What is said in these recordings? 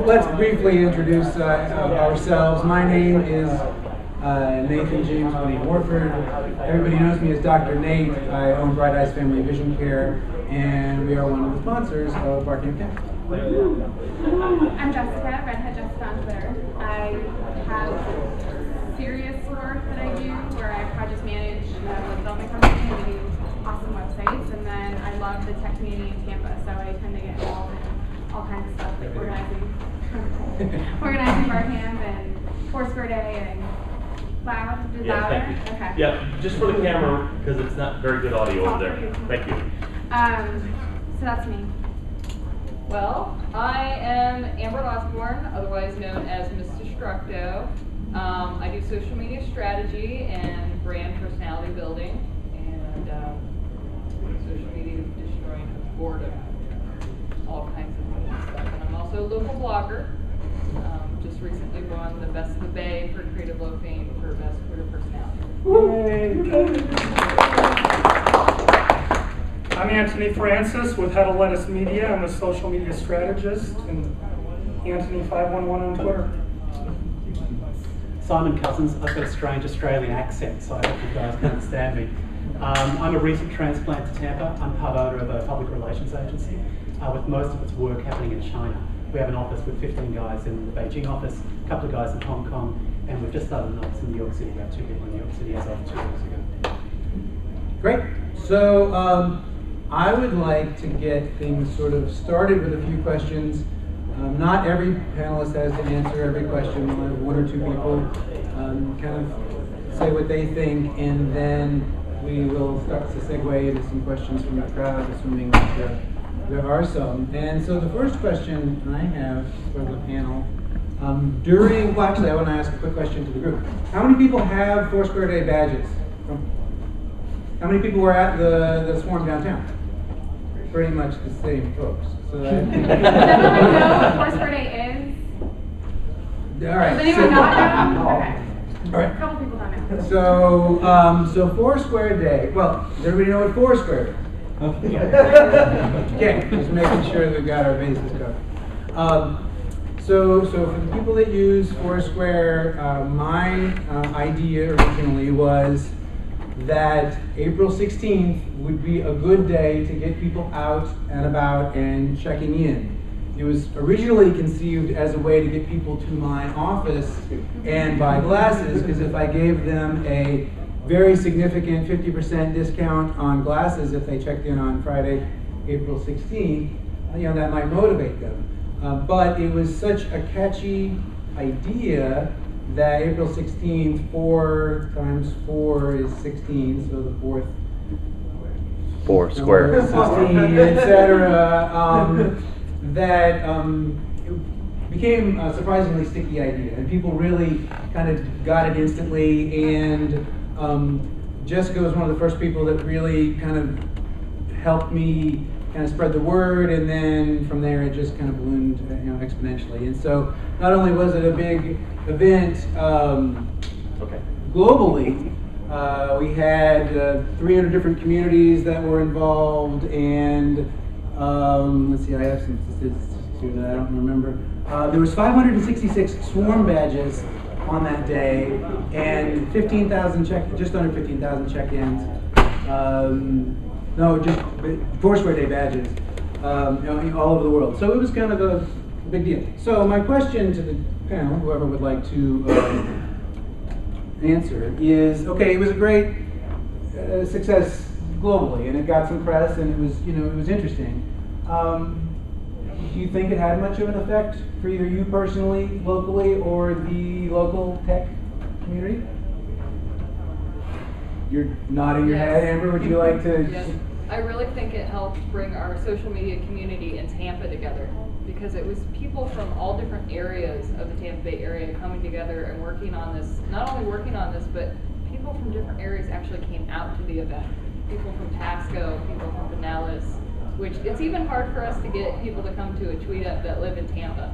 let's briefly introduce ourselves. My name is Nathan James Woody Warford. Everybody knows me as Dr. Nate. I own Bright Eyes Family Vision Care, and we are one of the sponsors of Barcamp Camp. I'm Jessica, Redhead Jessica on Twitter. I have serious work that I do where I project manage a development company and we do awesome websites, and then I love the tech community in Tampa, so I tend to get involved in all kinds of stuff like organizing Barcamp and Foursquare Day and Loud. Is yeah, louder? thank you. Okay. Yeah, just for the camera because it's not very good audio over there. Thank you. So that's me. Well, I am Amber Osborne, otherwise known as Miss Destructo. I do social media strategy and brand personality building, and social media destroying boredom, all kinds of stuff. And I'm also a local blogger. Just recently won the Best of the Bay for Creative Loafing for Best Twitter Personality. I'm Anthony Francis with Head of Lettuce Media. I'm a social media strategist, and Anthony511 on Twitter. Simon Cousins. I've got a strange Australian accent, so I hope you guys can understand me. I'm a recent transplant to Tampa. I'm part owner of a public relations agency with most of its work happening in China. We have an office with 15 guys in the Beijing office, a couple of guys in Hong Kong, and we've just started an office in New York City. We have 2 people in New York City as of 2 weeks ago. Great. So I would like to get things sort of started with a few questions. Not every panelist has to answer every question. We'll have 1 or 2 people kind of say what they think, and then we will start to segue into some questions from the crowd, assuming that there are some. And so the first question I have for the panel, well actually I want to ask a quick question to the group. How many people have Foursquare Day badges? How many people were at the swarm downtown? Pretty much the same folks. So Does anyone know what Foursquare Day is? All right. Does anyone not know? Okay. All right. A couple people don't know. So Foursquare Day. Well, does everybody know what Foursquare is? Okay, just making sure we've got our bases covered. So for the people that use Foursquare, my idea originally was that April 16th would be a good day to get people out and about and checking in. It was originally conceived as a way to get people to my office and buy glasses, because if I gave them a very significant 50% discount on glasses if they checked in on Friday, April 16th, that might motivate them. But it was such a catchy idea that April 16th, 4 times 4 is 16, so the 4th. Foursquare. 16, etc. That it became a surprisingly sticky idea, and people really kind of got it instantly. And Jessica was one of the first people that really kind of helped me kind of spread the word, and then from there it just kind of ballooned, exponentially. And so not only was it a big event globally, we had 300 different communities that were involved, and let's see, I have some statistics that I don't remember. There was 566 swarm badges on that day, and just under 15,000 check-ins. No, just Foursquare Day badges, all over the world. So it was kind of a big deal. So my question to the panel, whoever would like to answer, is: okay, it was a great success globally, and it got some press, and it was interesting. Do you think it had much of an effect for either you personally, locally, or the local tech community? You're nodding your head, Amber. Would you like to? Yes. I really think it helped bring our social media community in Tampa together, because it was people from all different areas of the Tampa Bay area coming together and working on this. Not only working on this, but people from different areas actually came out to the event. People from Pasco, people from Pinellas, which it's even hard for us to get people to come to a tweet up that live in Tampa.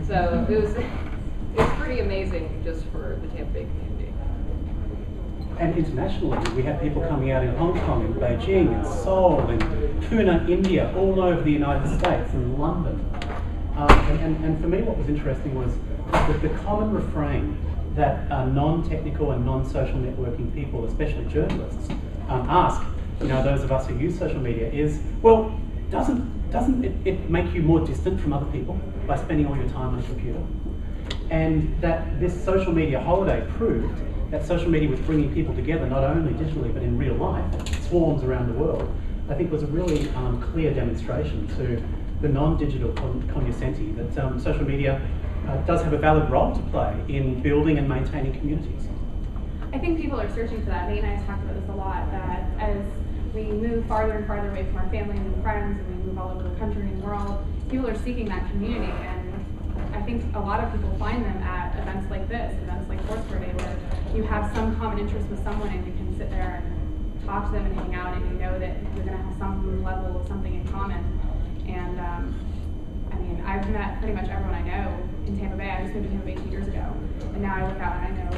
So it's pretty amazing just for the Tampa Bay community. And internationally, we had people coming out in Hong Kong, in Beijing, in Seoul, in Pune, India, all over the United States, and London. And for me, what was interesting was that the common refrain that non-technical and non-social networking people, especially journalists, ask, those of us who use social media is, well, doesn't it make you more distant from other people by spending all your time on a computer? And that this social media holiday proved that social media was bringing people together, not only digitally but in real life, swarms around the world, I think was a really clear demonstration to the non-digital cognoscenti that social media does have a valid role to play in building and maintaining communities. I think people are searching for that. Nate and I have talked about this a lot, that as we move farther and farther away from our families and friends, and we move all over the country and world, people are seeking that community. And I think a lot of people find them at events like this, events like Foursquare Day, where you have some common interest with someone and you can sit there and talk to them and hang out, and you know that you're going to have some level of something in common. And I mean, I've met pretty much everyone I know in Tampa Bay. I just moved to Tampa Bay 2 years ago, and now I look out and I know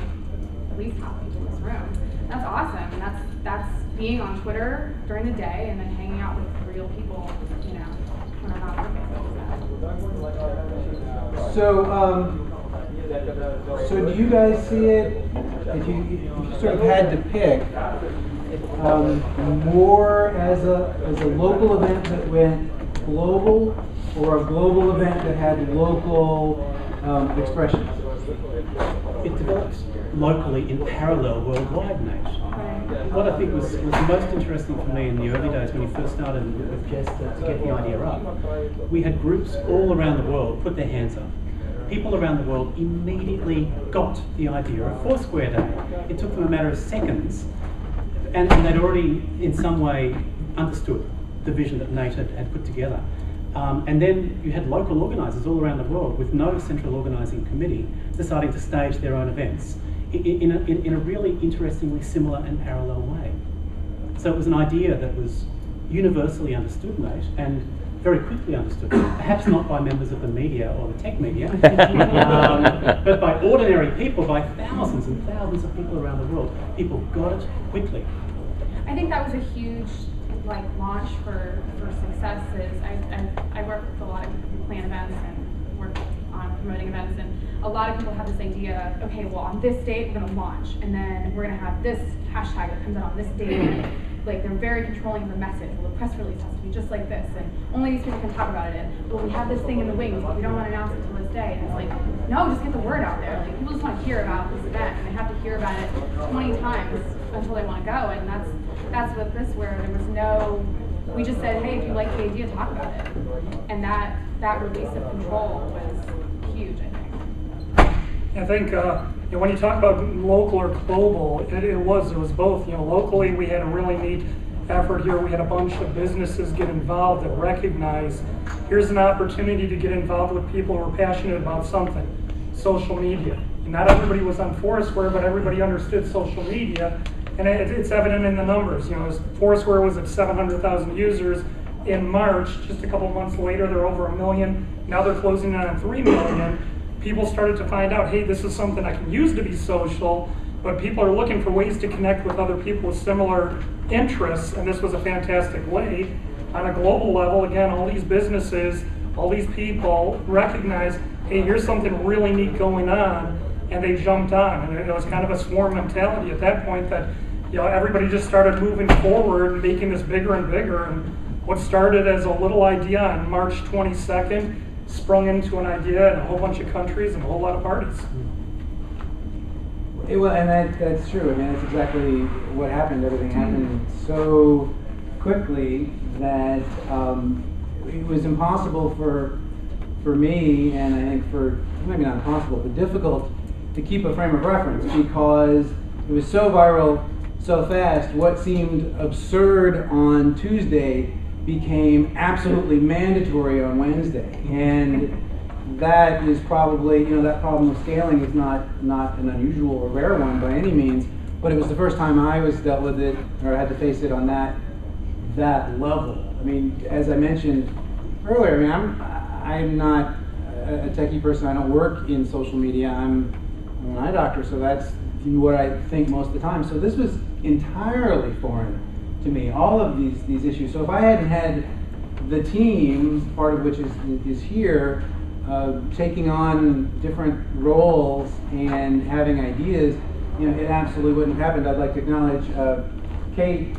at least half the people in this room. That's awesome, and that's being on Twitter during the day and then hanging out with real people, when I'm not working. So do you guys see it, if you sort of had to pick, more as a local event that went global, or a global event that had local expressions? It develops locally in parallel worldwide, Nate. What I think was the most interesting for me in the early days when you first started with Jess to get the idea up, we had groups all around the world put their hands up. People around the world immediately got the idea of Foursquare Day. It took them a matter of seconds, and they'd already in some way understood the vision that Nate had put together. And then you had local organisers all around the world with no central organising committee deciding to stage their own events in a really interestingly similar and parallel way. So it was an idea that was universally understood, Nate, and very quickly understood, perhaps not by members of the media or the tech media, but by ordinary people, by thousands and thousands of people around the world. People got it quickly. I think that was a huge launch for success. I work with a lot of people who plan events and work on promoting events, and a lot of people have this idea, okay, well on this date we're going to launch, and then we're going to have this hashtag that comes out on this date, and they're very controlling of the message. Well, the press release has to be just like this, and only these people can talk about it. And well, we have this thing in the wings, but we don't want to announce it until this day. And it's like, no, just get the word out there. People just want to hear about this event, and they have to hear about it 20 times until they want to go. And that's what this, where there was no, we just said, hey, if you like the idea, talk about it. And that release of control was huge, I think. I think when you talk about local or global, it was both. Locally we had a really neat effort here. We had a bunch of businesses get involved that recognize here's an opportunity to get involved with people who are passionate about something, social media. And not everybody was on Foursquare, but everybody understood social media, and it's evident in the numbers. Foursquare was at 700,000 users in March. Just a couple months later, they're over 1 million. Now they're closing in on 3 million. People started to find out, hey, this is something I can use to be social, but people are looking for ways to connect with other people with similar interests, and this was a fantastic way. On a global level, again, all these businesses, all these people recognize, hey, here's something really neat going on, and they jumped on. And it was kind of a swarm mentality at that point that everybody just started moving forward and making this bigger and bigger. And what started as a little idea on March 22nd sprung into an idea in a whole bunch of countries and a whole lot of parties. And that's true. I mean, that's exactly what happened. Everything happened so quickly that it was impossible for me, and I think for, maybe not impossible, but difficult to keep a frame of reference, because it was so viral so fast. What seemed absurd on Tuesday became absolutely mandatory on Wednesday, and that is probably, that problem of scaling is not an unusual or rare one by any means, but it was the first time I was dealt with it, or had to face it on that level. I mean, as I mentioned earlier, I'm not a techie person. I don't work in social media. I'm an eye doctor, so that's what I think most of the time. So this was entirely foreign to me, all of these issues. So if I hadn't had the team, part of which is here, taking on different roles and having ideas, it absolutely wouldn't have happened. I'd like to acknowledge Kate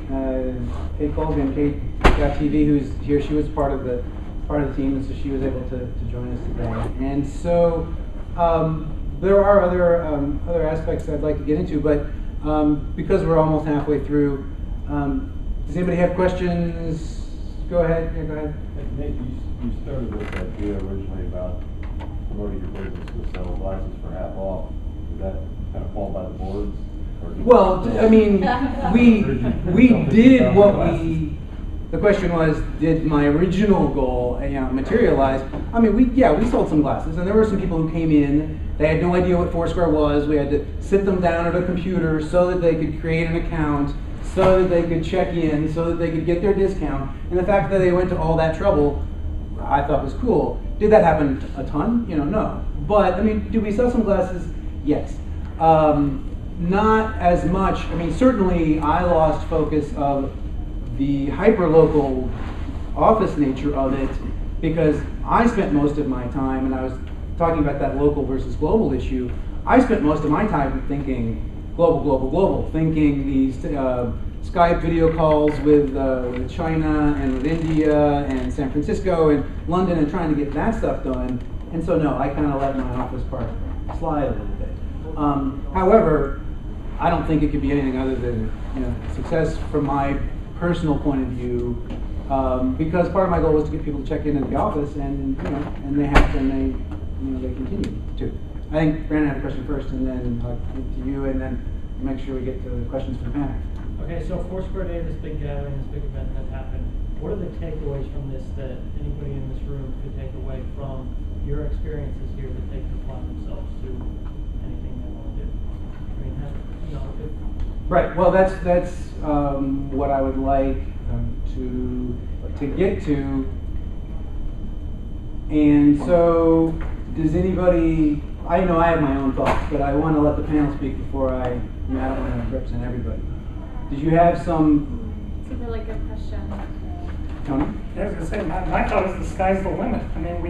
Colgan, Kate.TV, who's here. She was part of the team, and so she was able to join us today. And so there are other aspects I'd like to get into, but because we're almost halfway through, does anybody have questions? Go ahead. Yeah, go ahead. Nate, you started this idea originally about promoting your business with several glasses for half off. Did that kind of fall by the boards? Well, I mean, we did what we. The question was, did my original goal, materialize? I mean, we sold some glasses, and there were some people who came in. They had no idea what Foursquare was. We had to sit them down at a computer so that they could create an account, so that they could check in, so that they could get their discount. And the fact that they went to all that trouble, I thought was cool. Did that happen a ton? No. But I mean, did we sell some glasses? Yes. Not as much. I mean, certainly I lost focus of the hyper-local office nature of it because I spent most of my time, and I was talking about that local versus global issue, I spent most of my time thinking global, thinking these Skype video calls with China and with India and San Francisco and London and trying to get that stuff done. And so no, I kind of let my office part slide a little bit. However, I don't think it could be anything other than success from my personal point of view, because part of my goal was to get people to check in at the office, and and they have, and they continue to. I think Brandon had a question first, and then to you, and then make sure we get to the questions from the panel. Okay, so Foursquare Day, this big gathering, this big event has happened. What are the takeaways from this that anybody in this room could take away from your experiences here that they can apply themselves to anything they want to do? I mean, Right. Well, that's what I would like to get to. And so, does anybody? I know I have my own thoughts, but I want to let the panel speak before I don't want to represent everybody. Did you have some? It's a really good question. Tony? Yeah, I was going to say, my thought is the sky's the limit. I mean,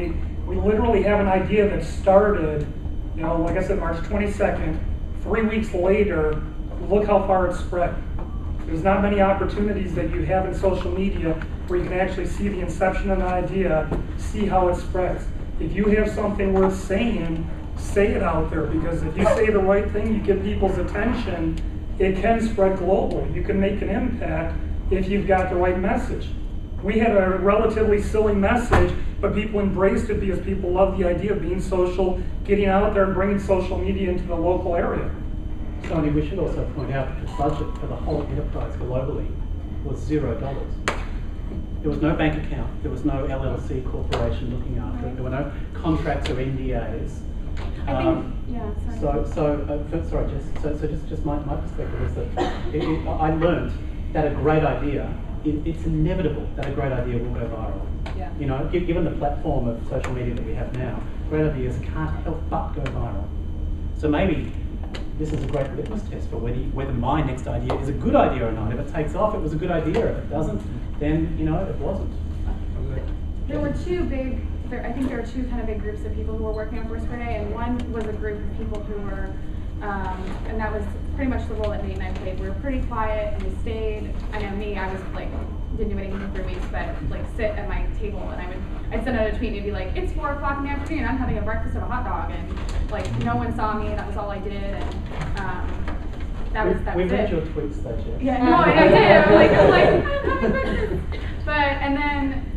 we literally have an idea that started, like I said, March 22nd. 3 weeks later, look how far it's spread. There's not many opportunities that you have in social media where you can actually see the inception of an idea, see how it spreads. If you have something worth saying, say it out there, because if you say the right thing, you get people's attention, it can spread globally. You can make an impact if you've got the right message. We had a relatively silly message, but people embraced it because people love the idea of being social, getting out there and bringing social media into the local area. Tony, we should also point out that the budget for the whole enterprise globally was $0. There was no bank account, there was no LLC corporation looking after it, there were no contracts or NDAs. Just my perspective is that I learned that a great idea, it's inevitable that a great idea will go viral. Yeah. Given the platform of social media that we have now, great ideas can't help but go viral. So maybe this is a great litmus test for whether my next idea is a good idea or not. If it takes off, it was a good idea. If it doesn't, then it wasn't. There were I think there were two kind of big groups of people who were working on Foursquare Day, and one was a group of people who were, and that was pretty much the role that Nate and I played. We were pretty quiet, and we stayed. I know me, I was didn't do anything for 3 weeks, but sit at my table, and I'd send out a tweet and it'd be like, it's 4 o'clock in the afternoon, I'm having a breakfast of a hot dog, and no one saw me, that was all I did, and that was We've read it. your tweets, though, Jeff. Yeah, no, I did. I'm like,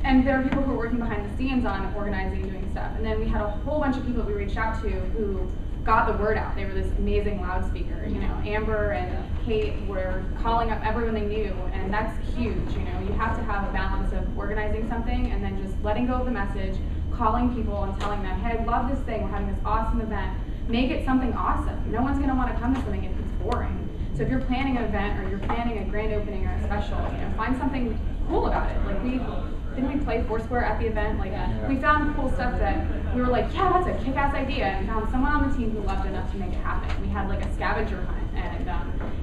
and there were people who were working behind the scenes on organizing and doing stuff. And then we had a whole bunch of people we reached out to who got the word out. They were this amazing loudspeaker. Amber and Kate were calling up everyone they knew, and that's huge. You have to have a balance of organizing something and then just letting go of the message, calling people and telling them, hey, I love this thing. We're having this awesome event. Make it something awesome. No one's going to want to come to something if it's boring. So if you're planning an event or you're planning a grand opening or a special, find something cool about it. Didn't we play Foursquare at the event? We found cool stuff that we were like, yeah, that's a kick-ass idea, and found someone on the team who loved it enough to make it happen. We had a scavenger hunt, and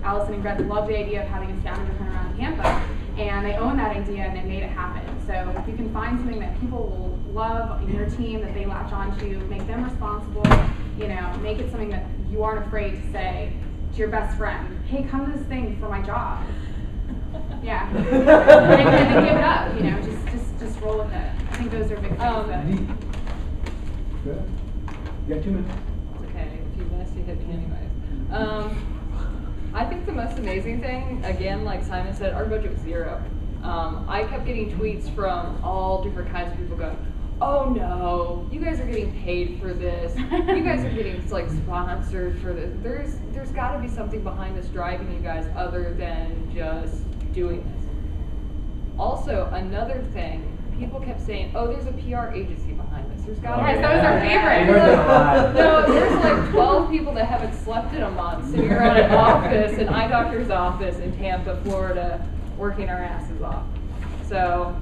Allison and Greg loved the idea of having a scavenger hunt around Tampa. and they own that idea and they made it happen. So if you can find something that people will love in your team that they latch onto, make them responsible, you know, make it something that you aren't afraid to say to your best friend, hey, come to this thing for my job. Yeah. and then give it up, you know, just roll with it. I think those are big things that Good. You got 2 minutes. Okay, a few minutes to hit me anyways. I think the most amazing thing, again, like Simon said, our budget was 0. I kept getting tweets from all different kinds of people going, oh no, you guys are getting paid for this. You guys are getting like sponsored for this. There's got to be something behind this driving you guys other than just doing this. Also, another thing, people kept saying, oh, there's a PR agency behind this. There's got to be. Yes, that was our favorite. We heard that a lot. No, there's like 12 people that haven't slept in a month sitting around an office, an eye doctor's office in Tampa, Florida, working our asses off. So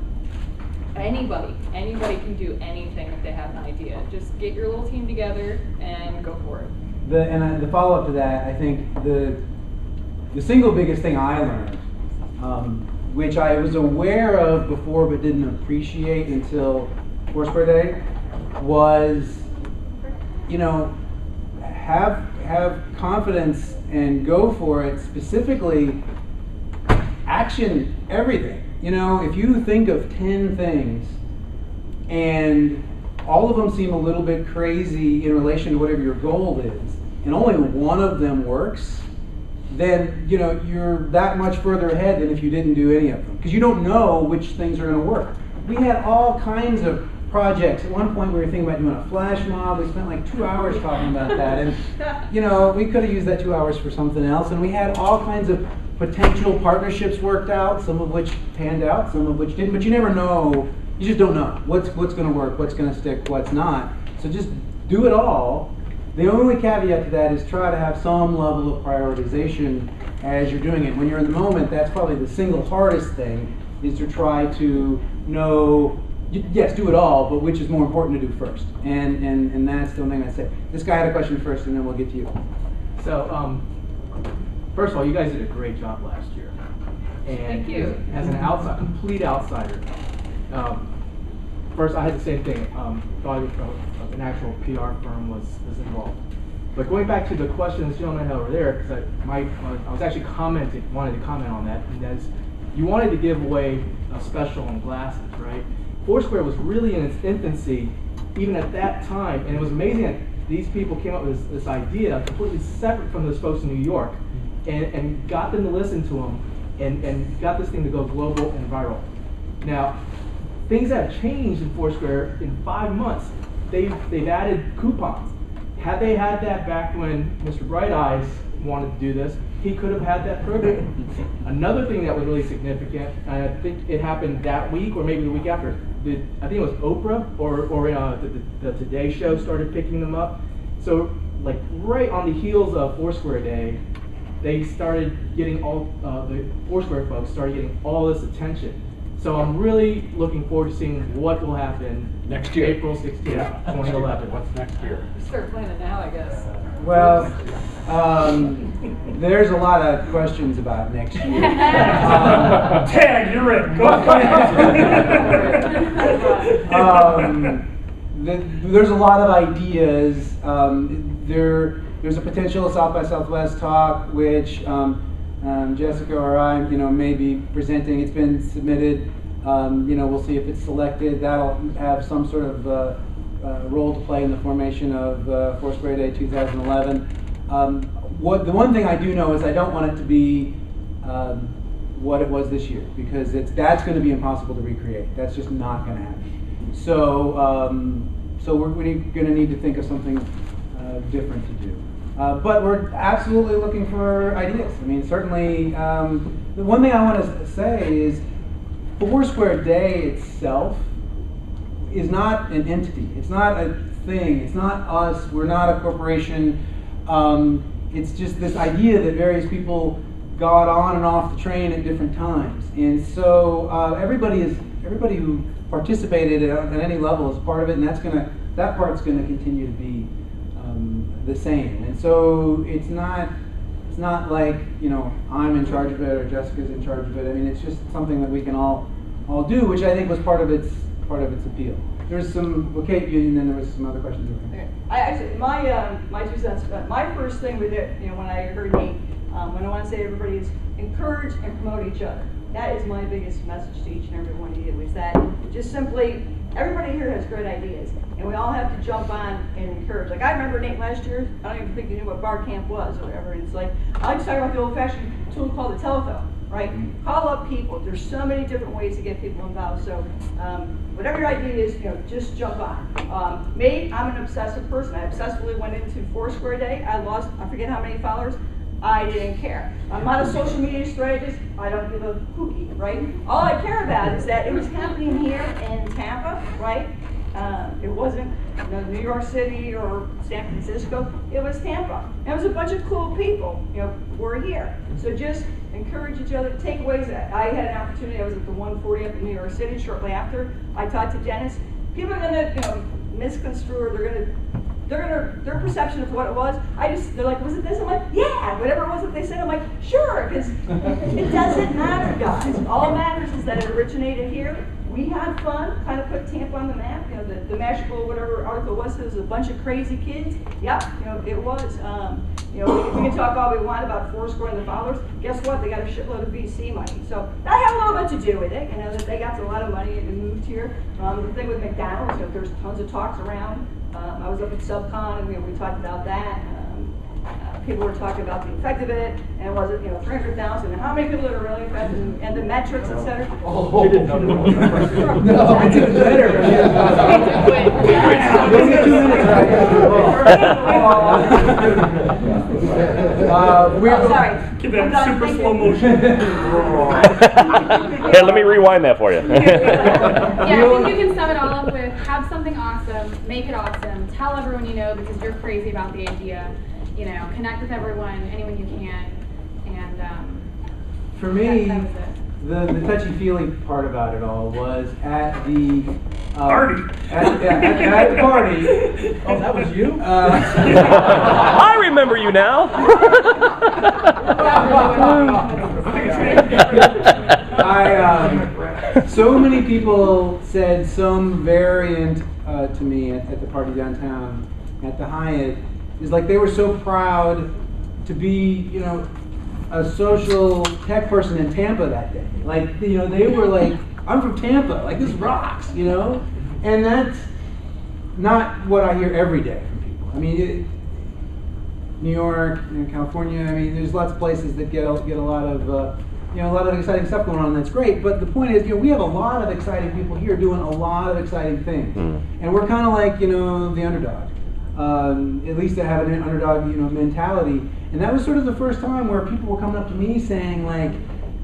anybody can do anything if they have an idea. Just get your little team together and go for it. The follow-up to that, I think the single biggest thing I learned, which I was aware of before but didn't appreciate until Foursquare Day, was, you know, have confidence and go for it. Specifically, action everything. You know, if you think of 10 things and all of them seem a little bit crazy in relation to whatever your goal is, and only one of them works, then, you know, you're that much further ahead than if you didn't do any of them, because you don't know which things are going to work. We had all kinds of projects. At one point we were thinking about doing a flash mob. We spent like 2 hours talking about that, and you know, we could have used that 2 hours for something else. And we had all kinds of potential partnerships worked out, some of which panned out, some of which didn't. But you never know. You just don't know what's going to work, what's going to stick, what's not. So just do it all. The only caveat to that is try to have some level of prioritization as you're doing it. When you're in the moment, that's probably the single hardest thing, is to try to know, yes, do it all, but which is more important to do first. And that's the only thing I'd say. This guy had a question first, and then we'll get to you. So, first of all, you guys did a great job last year. And Thank you. As an complete outsider, first I had the same thing. Thought an actual PR firm was involved. But going back to the question this gentleman had over there, because I was actually wanted to comment on that, and that is, you wanted to give away a special on glasses, right? Foursquare was really in its infancy, even at that time, and it was amazing that these people came up with this idea completely separate from those folks in New York, and got them to listen to them, and got this thing to go global and viral. Now, things have changed in Foursquare in 5 months. They've added coupons. Had they had that back when Mr. Bright Eyes wanted to do this, he could have had that program. Another thing that was really significant, and I think it happened that week or maybe the week after, I think it was Oprah or the Today Show started picking them up. So like right on the heels of Foursquare Day, they started getting the Foursquare folks started getting all this attention. So I'm really looking forward to seeing what will happen next year, April 16th, 2011. What's next year? Start planning now, I guess. Well, there's a lot of questions about next year. Tag, you're in. Go There's a lot of ideas. There's a potential South by Southwest talk, which Jessica or I, may be presenting. It's been submitted. We'll see if it's selected. That'll have some sort of role to play in the formation of Foursquare Day 2011. The one thing I do know is I don't want it to be what it was this year, because that's going to be impossible to recreate. That's just not going to happen. So we're going to need to think of something different to do. But we're absolutely looking for ideas. I mean, certainly, the one thing I want to say is Foursquare Day itself is not an entity. It's not a thing. It's not us. We're not a corporation. It's just this idea that various people got on and off the train at different times. And so everybody who participated at any level is part of it, and that part's going to continue to be the same. And so it's not It's not like, you know, I'm in charge of it or Jessica's in charge of it. I mean, it's just something that we can all do, which I think was part of its appeal. There's some, okay, and then there was some other questions. Okay. I actually, my 2 cents. My first thing with it, you know, when I heard Nate, when I want to say to everybody is encourage and promote each other. That is my biggest message to each and every one of you. Is that just simply everybody here has great ideas, and we all have to jump on and encourage. Like I remember Nate last year. I don't even think you knew what bar camp was or whatever. And it's like I like to talk about the old-fashioned tool called the telephone. Right? Call up people. There's so many different ways to get people involved. So whatever your idea is, you know, just jump on. Me, I'm an obsessive person. I obsessively went into Foursquare Day. I forget how many followers. I didn't care. I'm not a social media strategist. I don't give a hookie, right? All I care about is that it was happening here in Tampa, right? It wasn't New York City or San Francisco. It was Tampa. And it was a bunch of cool people, you know, were here. So just encourage each other. Takeaways. I had an opportunity. I was at the 140 up in New York City shortly after. I talked to Dennis. People are gonna, you know, misconstrue, or their perception of what it was. They're like, was it this? I'm like, yeah, whatever it was that they said. I'm like, sure, because it doesn't matter, guys. All that matters is that it originated here. We had fun, kind of put Tampa on the map. You know, the Mashable, whatever article was, it was a bunch of crazy kids. Yeah, you know, it was. You know, we can talk all we want about Foursquare and the followers. Guess what? They got a shitload of VC money. So that had a little bit to do with it. You know, that they got a lot of money and moved here. The thing with McDonald's, you know, there's tons of talks around. I was up at SubCon and we talked about that. People were talking about the effect of it, and was it, you know, 300,000, and how many people are really affected, and the metrics, et cetera. Oh, you didn't know. No, it's even better. Oh, sorry. Give that super slow motion. Here, let me rewind that for you. Yeah, I think you can sum it all up with have something awesome, make it awesome, tell everyone you know because you're crazy about the idea, you know, connect with everyone, anyone you can, and for me, that was it. the touchy-feely part about it all was at the Party. At the party. Oh, that was you? I remember you now. So many people said some variant to me at the party downtown at the Hyatt. Is like they were so proud to be, you know, a social tech person in Tampa that day. Like, you know, they were like, I'm from Tampa, like this rocks, you know? And that's not what I hear every day from people. I mean, New York, and California, I mean, there's lots of places that get a lot of, you know, a lot of exciting stuff going on, and that's great. But the point is, you know, we have a lot of exciting people here doing a lot of exciting things. And we're kind of like, you know, the underdog. At least to have an underdog, you know, mentality. And that was sort of the first time where people were coming up to me saying, like,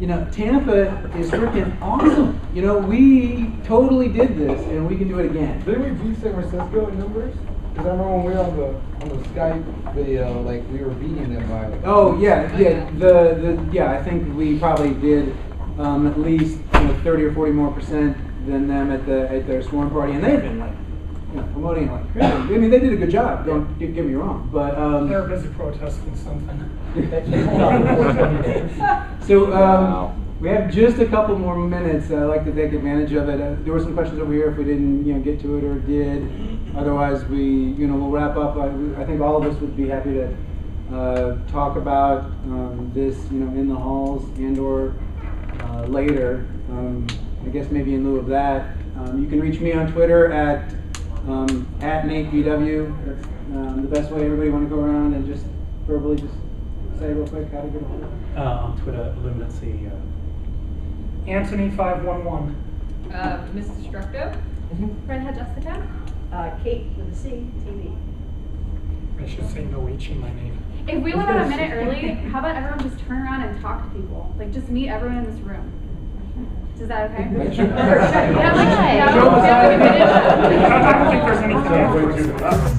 you know, Tampa is freaking awesome. You know, we totally did this, and we can do it again. Didn't we beat San Francisco in numbers? Because I remember when we were on the Skype video, like we were beating them by. Oh yeah. Yeah. I think we probably did at least 30 or 40 more % than them at their sworn party, and they've been like, you know, promoting it like crazy. I mean, they did a good job. Don't get me wrong, but They're busy protesting something. So we have just a couple more minutes. I'd like to take advantage of it. There were some questions over here if we didn't, you know, get to it or did. Otherwise, we'll wrap up. I think all of us would be happy to talk about this, you know, in the halls and/or later. I guess maybe in lieu of that, you can reach me on Twitter at NateBW. That's the best way. Everybody want to go around and just verbally just say real quick how to get a hold of it? On Twitter, Illuminate CEO. Anthony511. Mrs. Structo? Redhead Jessica? Kate with a C, TV. I should say Noichi, my name. If we went out a minute early, how about everyone just turn around and talk to people? Like, just meet everyone in this room. Is that okay? I don't think there's anything.